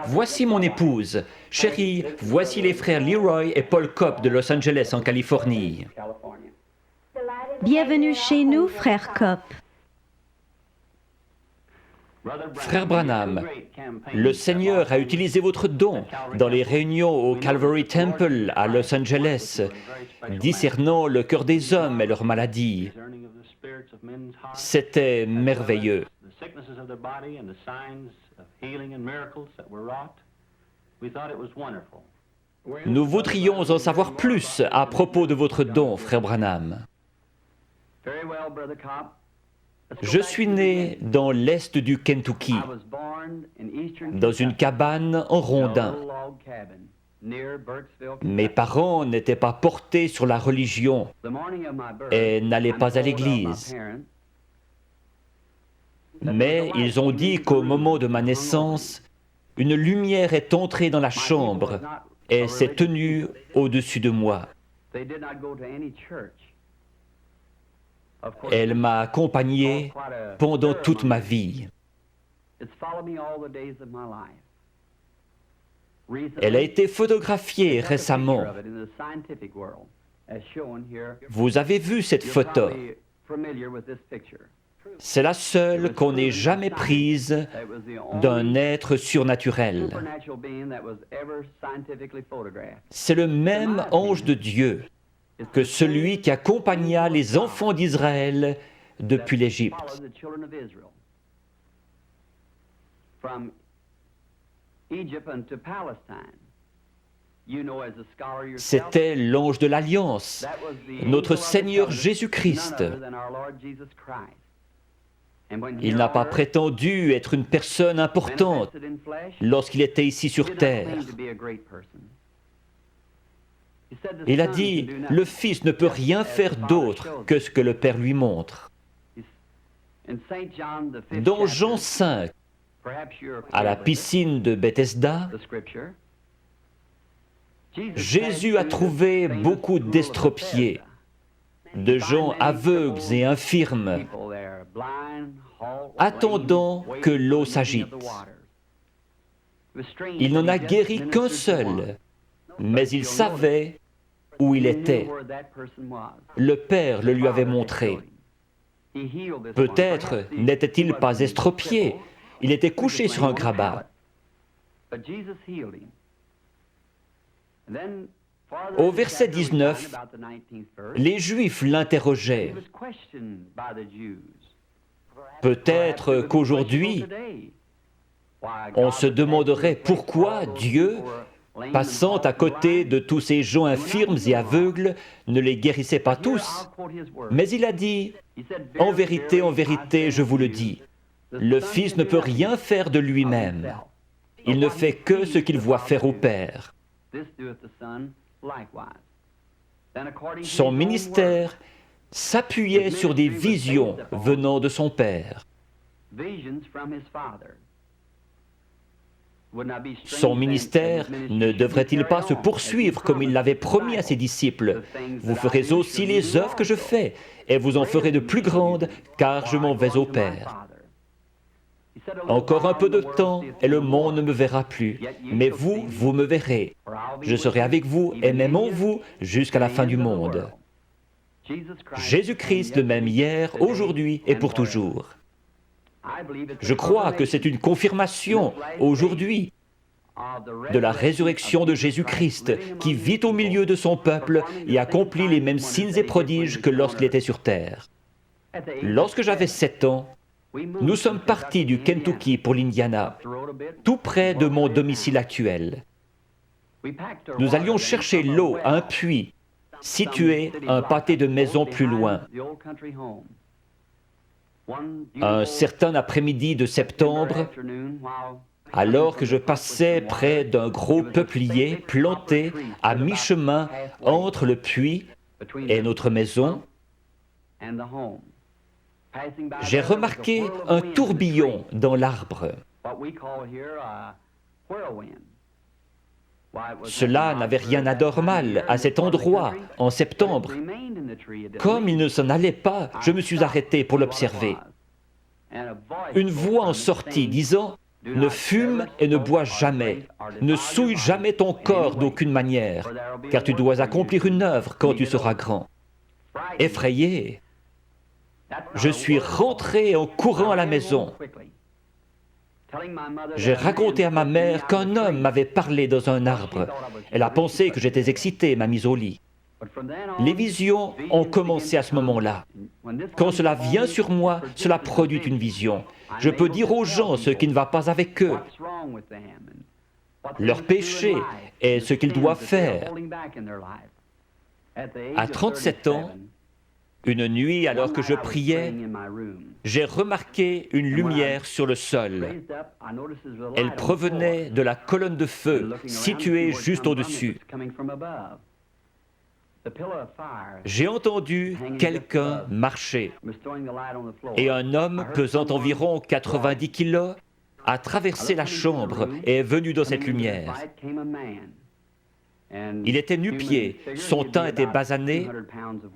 voici mon épouse. Chérie, voici les frères Leroy et Paul Cobb de Los Angeles en Californie. Bienvenue chez nous, frère Cobb. Frère Branham, le Seigneur a utilisé votre don dans les réunions au Calvary Temple à Los Angeles, discernant le cœur des hommes et leurs maladies. C'était merveilleux. Nous voudrions en savoir plus à propos de votre don, Frère Branham. Je suis né dans l'est du Kentucky, dans une cabane en rondin. Mes parents n'étaient pas portés sur la religion et n'allaient pas à l'église. Mais ils ont dit qu'au moment de ma naissance, une lumière est entrée dans la chambre et s'est tenue au-dessus de moi. Elle m'a accompagné pendant toute ma vie. Elle a été photographiée récemment. Vous avez vu cette photo. C'est la seule qu'on n'ait jamais prise d'un être surnaturel. C'est le même ange de Dieu que celui qui accompagna les enfants d'Israël depuis l'Égypte. C'était l'ange de l'Alliance, notre Seigneur Jésus-Christ. Il n'a pas prétendu être une personne importante lorsqu'il était ici sur terre. Il a dit, le Fils ne peut rien faire d'autre que ce que le Père lui montre. Dans Jean 5, à la piscine de Bethesda, Jésus a trouvé beaucoup d'estropiés, de gens aveugles et infirmes, attendant que l'eau s'agite. Il n'en a guéri qu'un seul, mais il savait où il était. Le Père le lui avait montré. Peut-être n'était-il pas estropié, il était couché sur un grabat. Au verset 19, les Juifs l'interrogeaient. Peut-être qu'aujourd'hui, on se demanderait pourquoi Dieu, passant à côté de tous ces gens infirmes et aveugles, ne les guérissait pas tous. Mais il a dit, en vérité, je vous le dis, le Fils ne peut rien faire de lui-même. Il ne fait que ce qu'il voit faire au Père. Son ministère s'appuyait sur des visions venant de son Père. Son ministère ne devrait-il pas se poursuivre comme il l'avait promis à ses disciples? Vous ferez aussi les œuvres que je fais, et vous en ferez de plus grandes, car je m'en vais au Père. Encore un peu de temps, et le monde ne me verra plus, mais vous, vous me verrez. Je serai avec vous, et même en vous, jusqu'à la fin du monde. Jésus-Christ, le même hier, aujourd'hui et pour toujours. Je crois que c'est une confirmation, aujourd'hui, de la résurrection de Jésus-Christ, qui vit au milieu de son peuple et accomplit les mêmes signes et prodiges que lorsqu'il était sur terre. Lorsque j'avais 7 ans, nous sommes partis du Kentucky pour l'Indiana, tout près de mon domicile actuel. Nous allions chercher l'eau à un puits, situé un pâté de maisons plus loin. Un certain après-midi de septembre, alors que je passais près d'un gros peuplier planté à mi-chemin entre le puits et notre maison, j'ai remarqué un tourbillon dans l'arbre. Cela n'avait rien d'anormal à cet endroit en septembre. Comme il ne s'en allait pas, je me suis arrêté pour l'observer. Une voix en sortit disant « Ne fume et ne bois jamais. Ne souille jamais ton corps d'aucune manière, car tu dois accomplir une œuvre quand tu seras grand. » Effrayé, je suis rentré en courant à la maison. J'ai raconté à ma mère qu'un homme m'avait parlé dans un arbre. Elle a pensé que j'étais excité et m'a mis au lit. Les visions ont commencé à ce moment-là. Quand cela vient sur moi, cela produit une vision. Je peux dire aux gens ce qui ne va pas avec eux, leur péché et ce qu'ils doivent faire. À 37 ans, une nuit, alors que je priais, j'ai remarqué une lumière sur le sol. Elle provenait de la colonne de feu située juste au-dessus. J'ai entendu quelqu'un marcher et un homme pesant environ 90 kilos a traversé la chambre et est venu dans cette lumière. Il était nu-pied, son teint était basané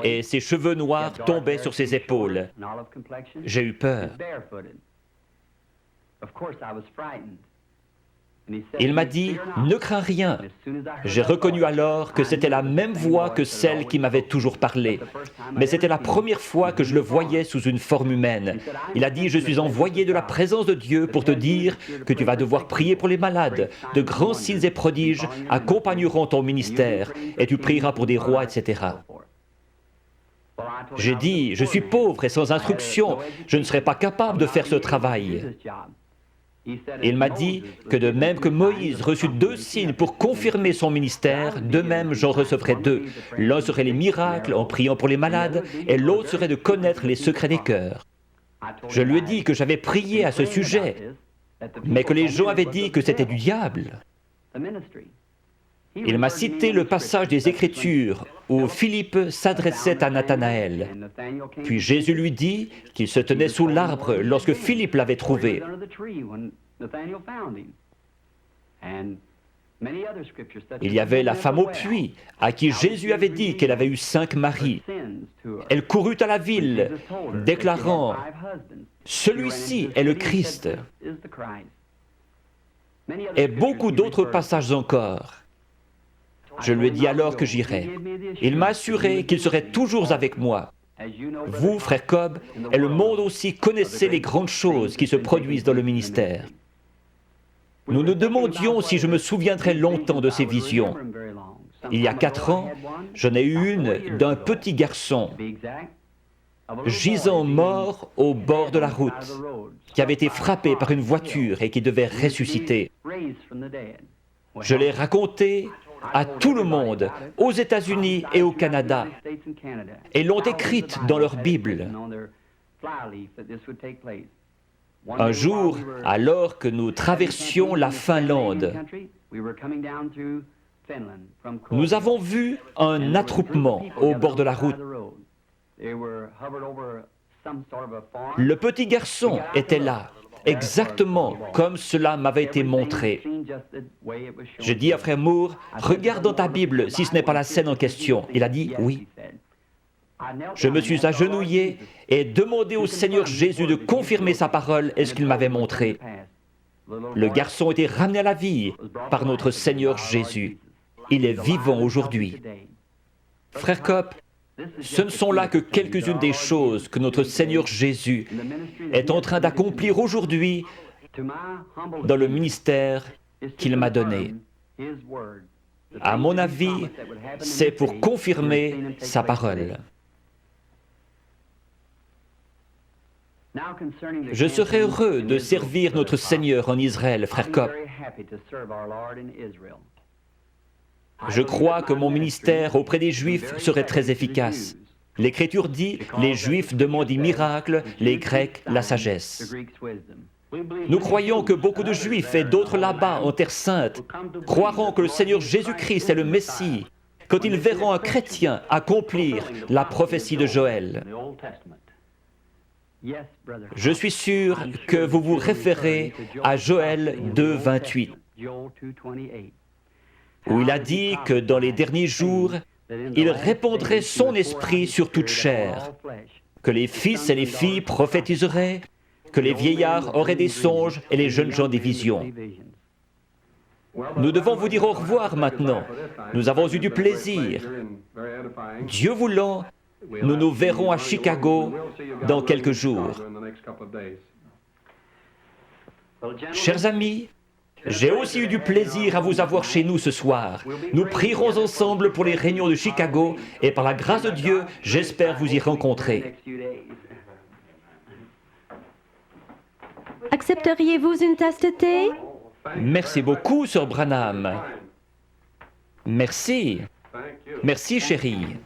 et ses cheveux noirs tombaient sur ses épaules. J'ai eu peur. Il m'a dit « Ne crains rien ». J'ai reconnu alors que c'était la même voix que celle qui m'avait toujours parlé. Mais c'était la première fois que je le voyais sous une forme humaine. Il a dit « Je suis envoyé de la présence de Dieu pour te dire que tu vas devoir prier pour les malades. De grands signes et prodiges accompagneront ton ministère et tu prieras pour des rois, etc. » J'ai dit « Je suis pauvre et sans instruction. Je ne serai pas capable de faire ce travail. » Il m'a dit que de même que Moïse reçut 2 signes pour confirmer son ministère, de même j'en recevrai 2. L'un serait les miracles en priant pour les malades et l'autre serait de connaître les secrets des cœurs. Je lui ai dit que j'avais prié à ce sujet, mais que les gens avaient dit que c'était du diable. Il m'a cité le passage des Écritures où Philippe s'adressait à Nathanaël. Puis Jésus lui dit qu'il se tenait sous l'arbre lorsque Philippe l'avait trouvé. Il y avait la femme au puits, à qui Jésus avait dit qu'elle avait eu 5 maris. Elle courut à la ville, déclarant « Celui-ci est le Christ ». Et beaucoup d'autres passages encore. Je lui ai dit alors que j'irais. Il m'a assuré qu'il serait toujours avec moi. Vous, frère Cobb, et le monde aussi connaissez les grandes choses qui se produisent dans le ministère. Nous nous demandions si je me souviendrais longtemps de ces visions. Il y a 4 ans, j'en ai eu une d'un petit garçon, gisant mort au bord de la route, qui avait été frappé par une voiture et qui devait ressusciter. Je l'ai raconté à tout le monde, aux États-Unis et au Canada, et l'ont écrite dans leur Bible. Un jour, alors que nous traversions la Finlande, nous avons vu un attroupement au bord de la route. Le petit garçon était là, exactement comme cela m'avait été montré. J'ai dit à frère Moore, regarde dans ta Bible si ce n'est pas la scène en question. Il a dit oui. Je me suis agenouillé et demandé au Seigneur Jésus de confirmer sa parole et ce qu'il m'avait montré. Le garçon était ramené à la vie par notre Seigneur Jésus. Il est vivant aujourd'hui. Frère Copp, ce ne sont là que quelques-unes des choses que notre Seigneur Jésus est en train d'accomplir aujourd'hui dans le ministère qu'il m'a donné. À mon avis, c'est pour confirmer sa parole. Je serais heureux de servir notre Seigneur en Israël, frère Copp. Je crois que mon ministère auprès des Juifs serait très efficace. L'Écriture dit, les Juifs demandent des miracles, les Grecs la sagesse. Nous croyons que beaucoup de Juifs et d'autres là-bas en Terre Sainte croiront que le Seigneur Jésus-Christ est le Messie quand ils verront un chrétien accomplir la prophétie de Joël. Je suis sûr que vous vous référez à Joël 2, 28. Où il a dit que dans les derniers jours, il répandrait son esprit sur toute chair, que les fils et les filles prophétiseraient, que les vieillards auraient des songes et les jeunes gens des visions. Nous devons vous dire au revoir maintenant. Nous avons eu du plaisir. Dieu voulant, nous nous verrons à Chicago dans quelques jours. Chers amis, j'ai aussi eu du plaisir à vous avoir chez nous ce soir. Nous prierons ensemble pour les réunions de Chicago et par la grâce de Dieu, j'espère vous y rencontrer. Accepteriez-vous une tasse de thé? Merci beaucoup, Sœur Branham. Merci. Merci, chérie.